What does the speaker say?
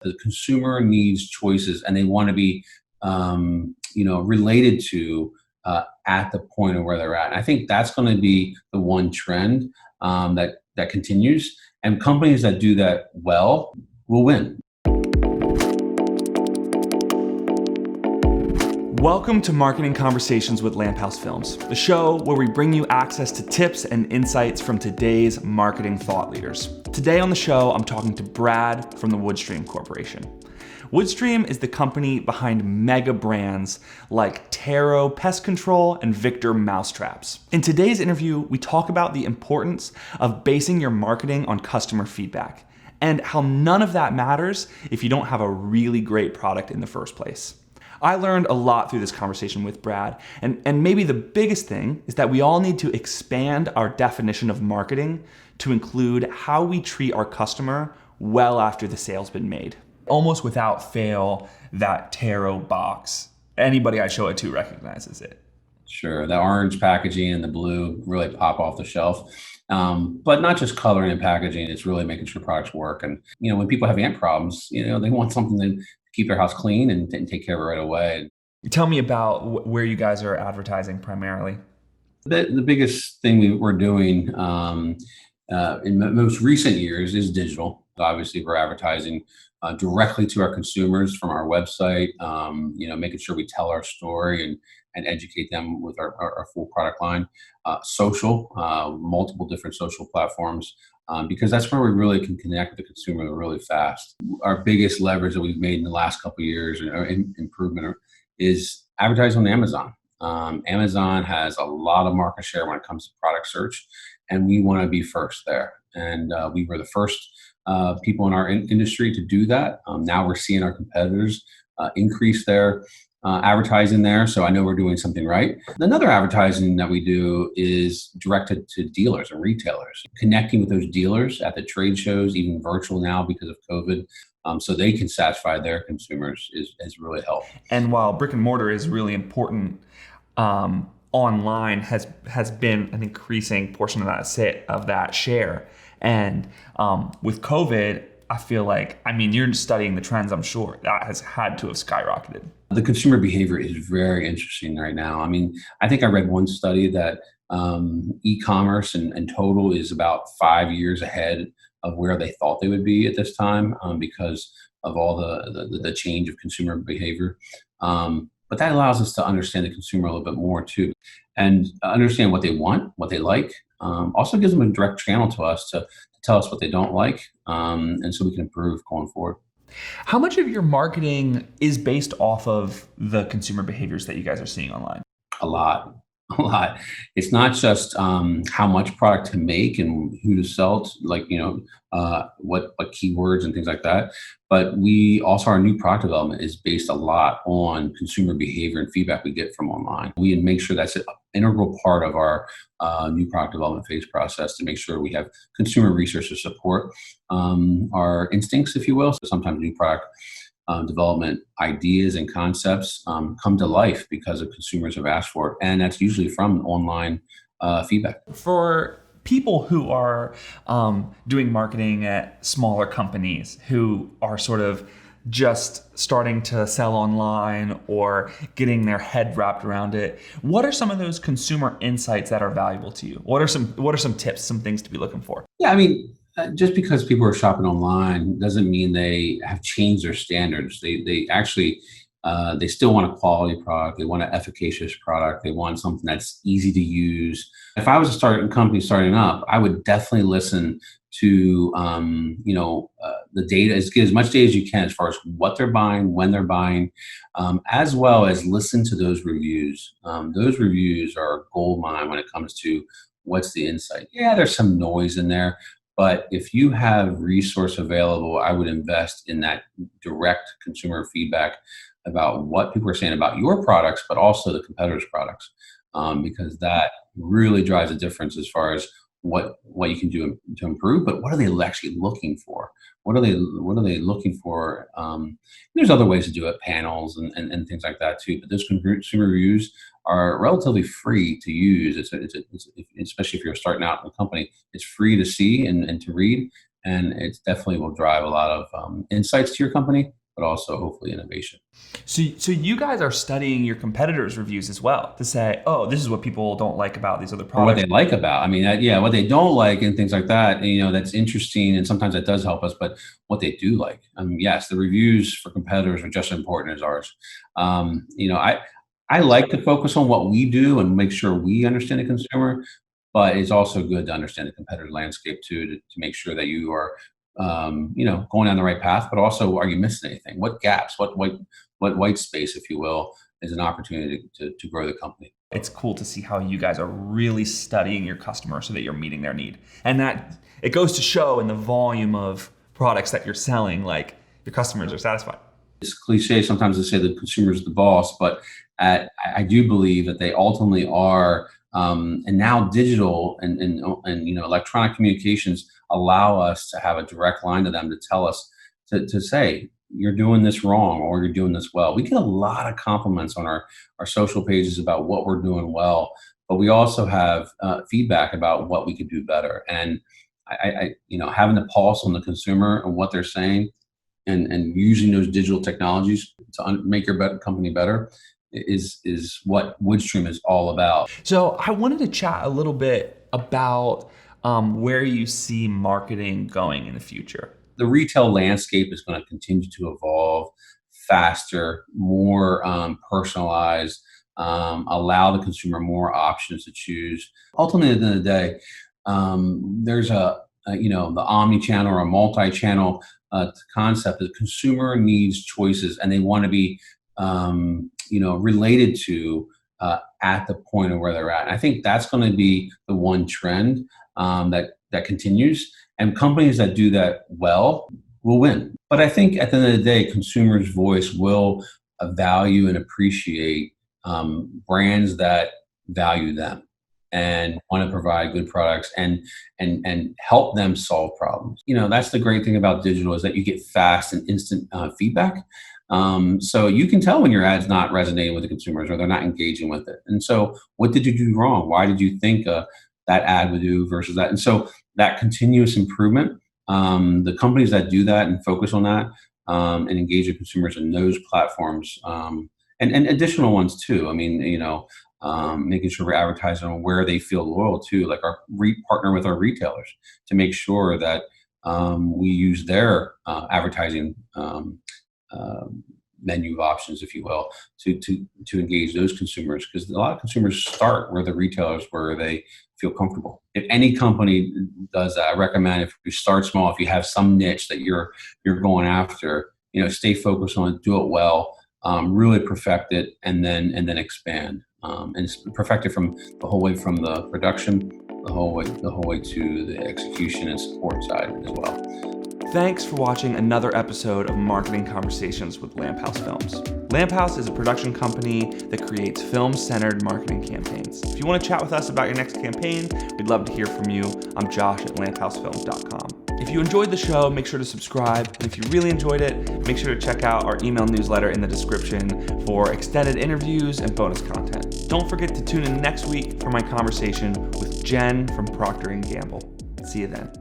The consumer needs choices, and they want to be, related to at the point of where they're at. And I think that's going to be the one trend that continues, and companies that do that well will win. Welcome to Marketing Conversations with Lamphouse Films, the show where we bring you access to tips and insights from today's marketing thought leaders. Today on the show, I'm talking to Brad from the Woodstream Corporation. Woodstream is the company behind mega brands like Tailor Pest Control and Victor Mousetraps. In today's interview, we talk about the importance of basing your marketing on customer feedback and how none of that matters if you don't have a really great product in the first place. I learned a lot through this conversation with Brad, and maybe the biggest thing is that we all need to expand our definition of marketing to include how we treat our customer well after the sale's been made. Almost without fail, that Tailor box, anybody I show it to recognizes it. Sure, the orange packaging and the blue really pop off the shelf. But not just coloring and packaging, it's really making sure products work. And, when people have ant problems, they want something to keep their house clean and take care of it right away. Tell me about where you guys are advertising primarily. The biggest thing we're doing in most recent years is digital. Obviously, we're advertising directly to our consumers from our website, making sure we tell our story and educate them with our full product line. Social, multiple different social platforms, because that's where we really can connect with the consumer really fast. Our biggest leverage that we've made in the last couple of years, improvement, is advertising on Amazon. Amazon has a lot of market share when it comes to product search, and we want to be first there. And we were the first people in our industry to do that. Now we're seeing our competitors increase their advertising there. So I know we're doing something right. Another advertising that we do is directed to dealers and retailers, connecting with those dealers at the trade shows, even virtual now because of COVID, so they can satisfy their consumers has really helped. And while brick and mortar is really important, online has been an increasing portion of that share. And with COVID, I feel like, you're studying the trends, I'm sure that has had to have skyrocketed. The consumer behavior is very interesting right now. I think I read one study that e-commerce and total is about 5 years ahead of where they thought they would be at this time, because of all the change of consumer behavior. But that allows us to understand the consumer a little bit more too, and understand what they want, what they like. Also gives them a direct channel to us to tell us what they don't like, and so we can improve going forward. How much of your marketing is based off of the consumer behaviors that you guys are seeing online? A lot. It's not just how much product to make and who to sell to, what keywords and things like that. But we also, our new product development is based a lot on consumer behavior and feedback we get from online. We make sure that's an integral part of our new product development phase process, to make sure we have consumer research to support our instincts, if you will. So sometimes new product development ideas and concepts come to life because of consumers have asked for it, and that's usually from online feedback. For people who are doing marketing at smaller companies who are sort of just starting to sell online or getting their head wrapped around it, what are some of those consumer insights that are valuable to you? What are some tips, some things to be looking for? Yeah, just because people are shopping online doesn't mean they have changed their standards. They actually they still want a quality product. They want an efficacious product. They want something that's easy to use. If I was a company starting up, I would definitely listen to the data, get as much data as you can as far as what they're buying, when they're buying, as well as listen to those reviews. Those reviews are a gold mine when it comes to what's the insight. Yeah, there's some noise in there. But if you have resource available, I would invest in that direct consumer feedback about what people are saying about your products, but also the competitors' products, because that really drives a difference as far as what you can do to improve. But what are they actually looking for? What are they looking for? There's other ways to do it, panels and things like that too. But those consumer reviews are relatively free to use. It's especially if you're starting out in a company, it's free to see and to read. and it definitely will drive a lot of insights to your company, but also hopefully innovation. So you guys are studying your competitors' reviews as well to say, oh, this is what people don't like about these other Or what products. they like about, I mean, yeah, what they don't like and things like that. And, that's interesting, and sometimes that does help us. But what they do like, yes, the reviews for competitors are just as important as ours. I like to focus on what we do and make sure we understand the consumer, but it's also good to understand the competitor landscape too, to make sure that you are, going down the right path. But also, are you missing anything? What gaps? What white space, if you will, is an opportunity to grow the company. It's cool to see how you guys are really studying your customer so that you're meeting their need. And that it goes to show in the volume of products that you're selling, like your customers are satisfied. It's cliche sometimes to say the consumer is the boss, but I do believe that they ultimately are. And now digital and electronic communications allow us to have a direct line to them to tell us to say you're doing this wrong or you're doing this well. We get a lot of compliments on our social pages about what we're doing well, but we also have feedback about what we could do better. And having the pulse on the consumer and what they're saying, and using those digital technologies to make your company better is what Woodstream is all about. So I wanted to chat a little bit about where you see marketing going in the future. The retail landscape is going to continue to evolve faster, more personalized, allow the consumer more options to choose. Ultimately, at the end of the day, there's the omni-channel or a multi-channel concept. The consumer needs choices, and they want to be related to at the point of where they're at. And I think that's going to be the one trend that continues, and companies that do that well will win. But I think at the end of the day, consumers' voice will value and appreciate brands that value them and want to provide good products and help them solve problems. That's the great thing about digital, is that you get fast and instant feedback. So you can tell when your ad's not resonating with the consumers or they're not engaging with it. And so what did you do wrong? Why did you think that ad would do versus that? And so that continuous improvement, the companies that do that and focus on that and engage the consumers in those platforms, and additional ones too. I mean, making sure we're advertising on where they feel loyal to, like partner with our retailers to make sure that we use their advertising menu of options, if you will, to engage those consumers, because a lot of consumers start where the retailers where they feel comfortable. If any company does that, I recommend, if you start small, if you have some niche that you're going after, stay focused on it, do it well, really perfect it, and then expand. And it's perfected from the whole way from the production, the whole way to the execution and support side as well. Thanks for watching another episode of Marketing Conversations with Lamp House Films. Lamp House is a production company that creates film-centered marketing campaigns. If you want to chat with us about your next campaign, we'd love to hear from you. I'm Josh at lamphousefilms.com. If you enjoyed the show, make sure to subscribe. And if you really enjoyed it, make sure to check out our email newsletter in the description for extended interviews and bonus content. Don't forget to tune in next week for my conversation with Jen from Procter & Gamble. See you then.